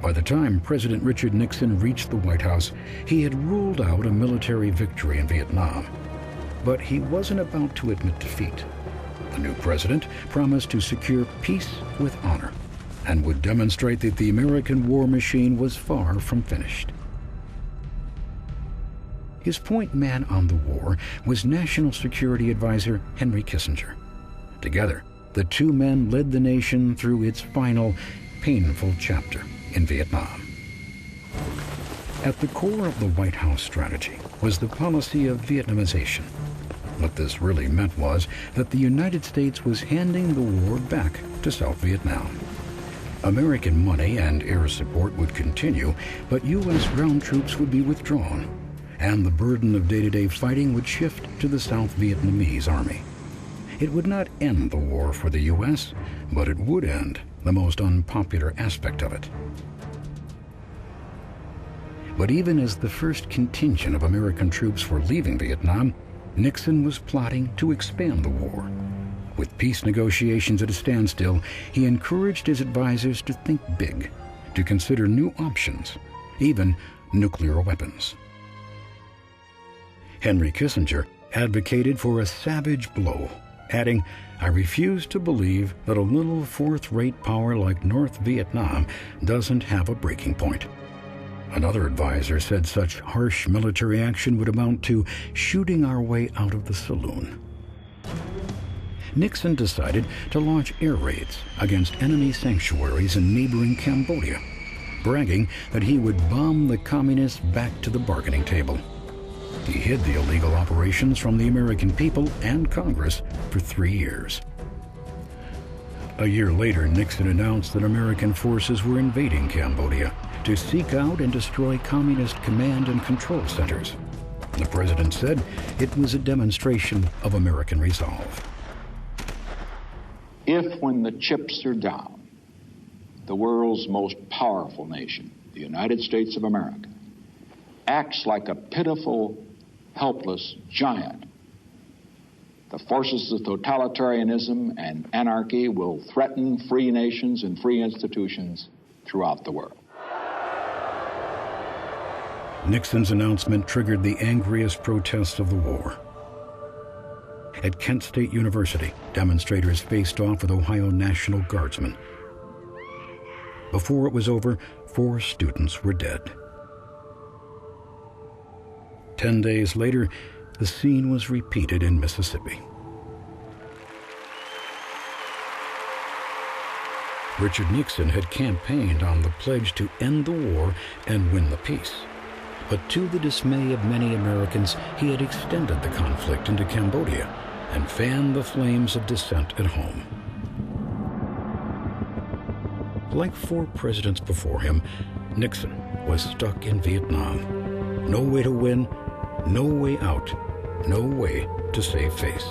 By the time President Richard Nixon reached the White House, he had ruled out a military victory in Vietnam. But he wasn't about to admit defeat. The new president promised to secure peace with honor and would demonstrate that the American war machine was far from finished. His point man on the war was National Security Advisor Henry Kissinger. Together, the two men led the nation through its final, painful chapter in Vietnam. At the core of the White House strategy was the policy of Vietnamization. What this really meant was that the United States was handing the war back to South Vietnam. American money and air support would continue, but U.S. ground troops would be withdrawn, and the burden of day-to-day fighting would shift to the South Vietnamese army. It would not end the war for the U.S., but it would end the most unpopular aspect of it. But even as the first contingent of American troops were leaving Vietnam, Nixon was plotting to expand the war. With peace negotiations at a standstill, he encouraged his advisors to think big, to consider new options, even nuclear weapons. Henry Kissinger advocated for a savage blow, adding, "I refuse to believe that a little fourth-rate power like North Vietnam doesn't have a breaking point." Another advisor said such harsh military action would amount to shooting our way out of the saloon. Nixon decided to launch air raids against enemy sanctuaries in neighboring Cambodia, bragging that he would bomb the communists back to the bargaining table. He hid the illegal operations from the American people and Congress for 3 years. A year later, Nixon announced that American forces were invading Cambodia to seek out and destroy communist command and control centers. The president said it was a demonstration of American resolve. If, when the chips are down, the world's most powerful nation, the United States of America, acts like a pitiful, helpless giant, the forces of totalitarianism and anarchy will threaten free nations and free institutions throughout the world. Nixon's announcement triggered the angriest protests of the war. At Kent State University, demonstrators faced off with Ohio National Guardsmen. Before it was over, 4 students were dead. 10 days later, the scene was repeated in Mississippi. Richard Nixon had campaigned on the pledge to end the war and win the peace. But to the dismay of many Americans, he had extended the conflict into Cambodia and fanned the flames of dissent at home. Like 4 presidents before him, Nixon was stuck in Vietnam. No way to win, no way out, no way to save face.